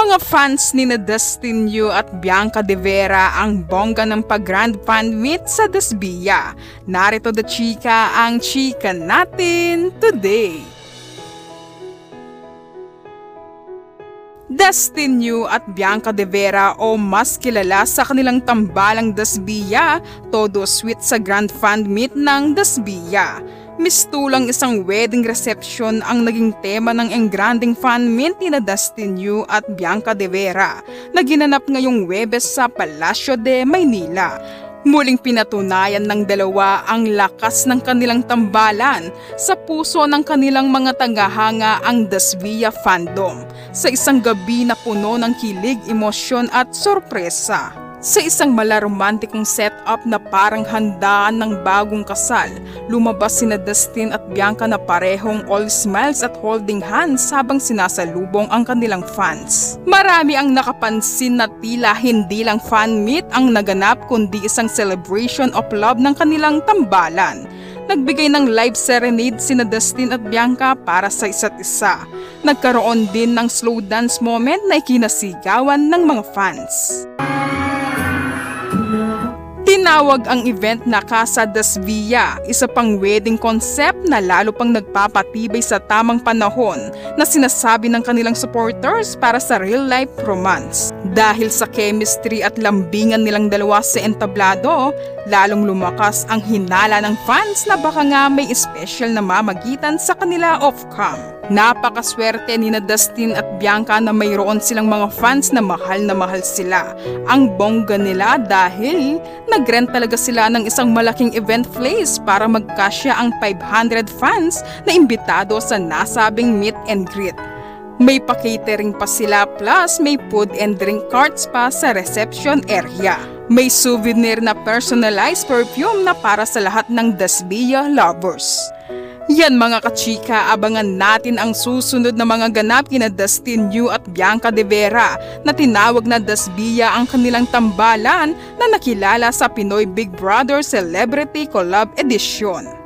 Mga fans ni na Dustin Yu at Bianca De Vera ang bongga ng pag-grand fan meet sa Dasbia. Narito the chika ang chika natin today. Dustin Yu at Bianca De Vera o mas kilala sa kanilang tambalang Dasbia, todo sweet sa grand fan meet ng Dasbia. Mistulang isang wedding reception ang naging tema ng engranding fan meet ni na Dustin Yu at Bianca De Vera na ginanap ngayong Huwebes sa Palacio de Maynila. Muling pinatunayan ng dalawa ang lakas ng kanilang tambalan sa puso ng kanilang mga tagahanga ang Dasbia fandom sa isang gabi na puno ng kilig, emosyon at sorpresa. Sa isang malaromantikong setup na parang handaan ng bagong kasal, lumabas sina Dustin at Bianca na parehong all smiles at holding hands habang sinasalubong ang kanilang fans. Marami ang nakapansin na tila hindi lang fan meet ang naganap kundi isang celebration of love ng kanilang tambalan. Nagbigay ng live serenade sina Dustin at Bianca para sa isa't isa. Nagkaroon din ng slow dance moment na ikinasigawan ng mga fans. Tinawag ang event na Casa Dasbia, isa pang wedding concept na lalo pang nagpapatibay sa tamang panahon na sinasabi ng kanilang supporters para sa real-life romance. Dahil sa chemistry at lambingan nilang dalawa sa entablado, lalong lumakas ang hinala ng fans na baka nga may special na mamagitan sa kanila off-cam. Napakaswerte ni na Dustin at Bianca na mayroon silang mga fans na mahal sila. Ang bongga nila dahil nag-rent talaga sila ng isang malaking event place para magkasya ang 500 fans na imbitado sa nasabing meet and greet. May pa-catering pa sila plus may food and drink carts pa sa reception area. May souvenir na personalized perfume na para sa lahat ng Dasbia lovers. Yan mga kachika, abangan natin ang susunod na mga ganap kina Dustin Yu at Bianca De Vera na tinawag na Dasbia ang kanilang tambalan na nakilala sa Pinoy Big Brother Celebrity Collab Edition.